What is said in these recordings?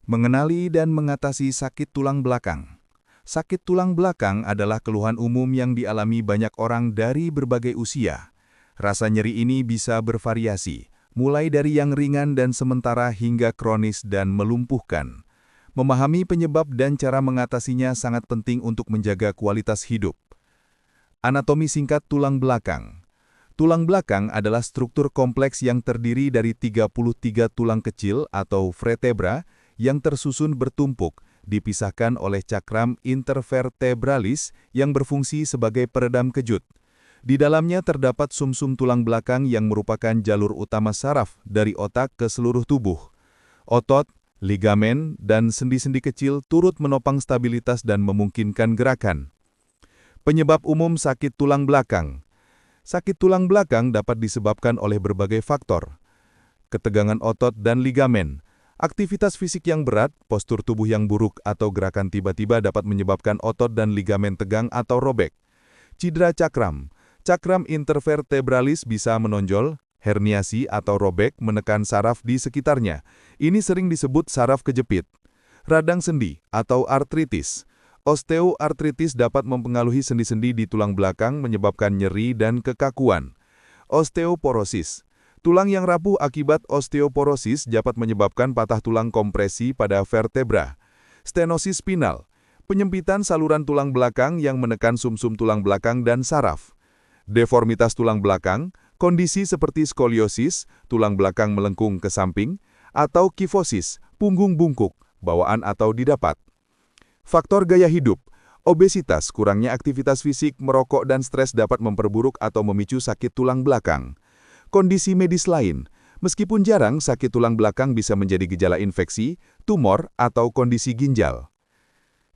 Mengenali dan mengatasi sakit tulang belakang. Sakit tulang belakang adalah keluhan umum yang dialami banyak orang dari berbagai usia. Rasa nyeri ini bisa bervariasi, mulai dari yang ringan dan sementara hingga kronis dan melumpuhkan. Memahami penyebab dan cara mengatasinya sangat penting untuk menjaga kualitas hidup. Anatomi singkat tulang belakang. Tulang belakang adalah struktur kompleks yang terdiri dari 33 tulang kecil atau vertebra yang tersusun bertumpuk, dipisahkan oleh cakram intervertebralis yang berfungsi sebagai peredam kejut. Di dalamnya terdapat sumsum tulang belakang yang merupakan jalur utama saraf dari otak ke seluruh tubuh. Otot, ligamen, dan sendi-sendi kecil turut menopang stabilitas dan memungkinkan gerakan. Penyebab umum sakit tulang belakang. Sakit tulang belakang dapat disebabkan oleh berbagai faktor. Ketegangan otot dan ligamen. Aktivitas fisik yang berat, postur tubuh yang buruk, atau gerakan tiba-tiba dapat menyebabkan otot dan ligamen tegang atau robek. Cedera cakram. Cakram intervertebralis bisa menonjol, herniasi atau robek menekan saraf di sekitarnya. Ini sering disebut saraf kejepit. Radang sendi atau artritis. Osteoartritis dapat mempengaruhi sendi-sendi di tulang belakang menyebabkan nyeri dan kekakuan. Osteoporosis. Tulang yang rapuh akibat osteoporosis dapat menyebabkan patah tulang kompresi pada vertebra. Stenosis spinal. Penyempitan saluran tulang belakang yang menekan sumsum tulang belakang dan saraf. Deformitas tulang belakang, kondisi seperti skoliosis, tulang belakang melengkung ke samping, atau kifosis, punggung bungkuk, bawaan atau didapat. Faktor gaya hidup. Obesitas, kurangnya aktivitas fisik, merokok, dan stres dapat memperburuk atau memicu sakit tulang belakang. Kondisi medis lain. Meskipun jarang, sakit tulang belakang bisa menjadi gejala infeksi, tumor, atau kondisi ginjal.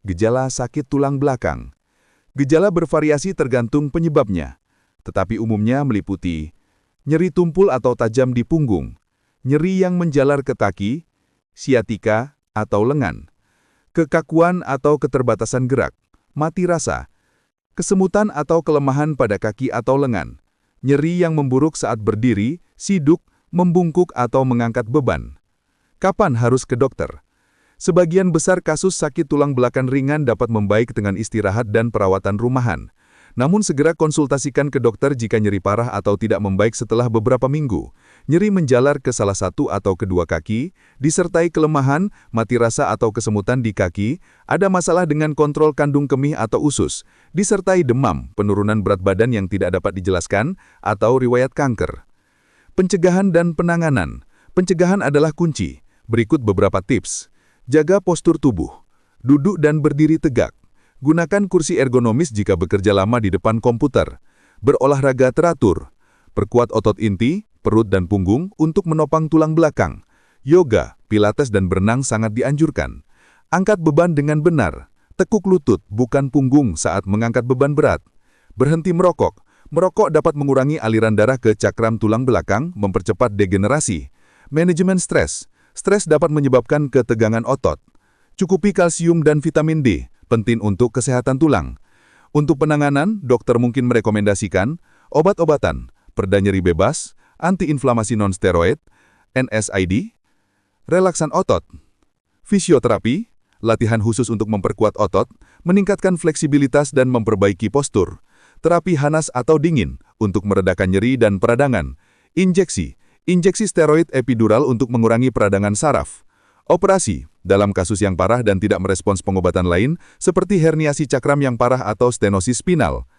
Gejala sakit tulang belakang. Gejala bervariasi tergantung penyebabnya, tetapi umumnya meliputi nyeri tumpul atau tajam di punggung, nyeri yang menjalar ke kaki, siatika atau lengan, kekakuan atau keterbatasan gerak, mati rasa, kesemutan atau kelemahan pada kaki atau lengan, nyeri yang memburuk saat berdiri, siduk, membungkuk atau mengangkat beban. Kapan harus ke dokter? Sebagian besar kasus sakit tulang belakang ringan dapat membaik dengan istirahat dan perawatan rumahan. Namun segera konsultasikan ke dokter jika nyeri parah atau tidak membaik setelah beberapa minggu. Nyeri menjalar ke salah satu atau kedua kaki, disertai kelemahan, mati rasa atau kesemutan di kaki, ada masalah dengan kontrol kandung kemih atau usus, disertai demam, penurunan berat badan yang tidak dapat dijelaskan, atau riwayat kanker. Pencegahan dan penanganan. Pencegahan adalah kunci. Berikut beberapa tips. Jaga postur tubuh. Duduk dan berdiri tegak. Gunakan kursi ergonomis jika bekerja lama di depan komputer. Berolahraga teratur. Perkuat otot inti, perut dan punggung untuk menopang tulang belakang. Yoga, pilates dan berenang sangat dianjurkan. Angkat beban dengan benar. Tekuk lutut, bukan punggung saat mengangkat beban berat. Berhenti merokok. Merokok dapat mengurangi aliran darah ke cakram tulang belakang, mempercepat degenerasi. Manajemen stres. Stres dapat menyebabkan ketegangan otot. Cukupi kalsium dan vitamin D. Penting untuk kesehatan tulang. Untuk penanganan, dokter mungkin merekomendasikan obat-obatan, pereda nyeri bebas, antiinflamasi non-steroid, NSAID, relaksan otot, fisioterapi, latihan khusus untuk memperkuat otot, meningkatkan fleksibilitas dan memperbaiki postur, terapi panas atau dingin untuk meredakan nyeri dan peradangan, injeksi steroid epidural untuk mengurangi peradangan saraf, operasi, dalam kasus yang parah dan tidak merespons pengobatan lain, seperti herniasi cakram yang parah atau stenosis spinal.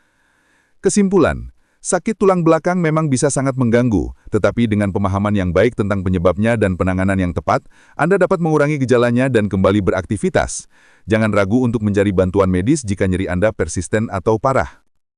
Kesimpulan, sakit tulang belakang memang bisa sangat mengganggu, tetapi dengan pemahaman yang baik tentang penyebabnya dan penanganan yang tepat, Anda dapat mengurangi gejalanya dan kembali beraktivitas. Jangan ragu untuk mencari bantuan medis jika nyeri Anda persisten atau parah.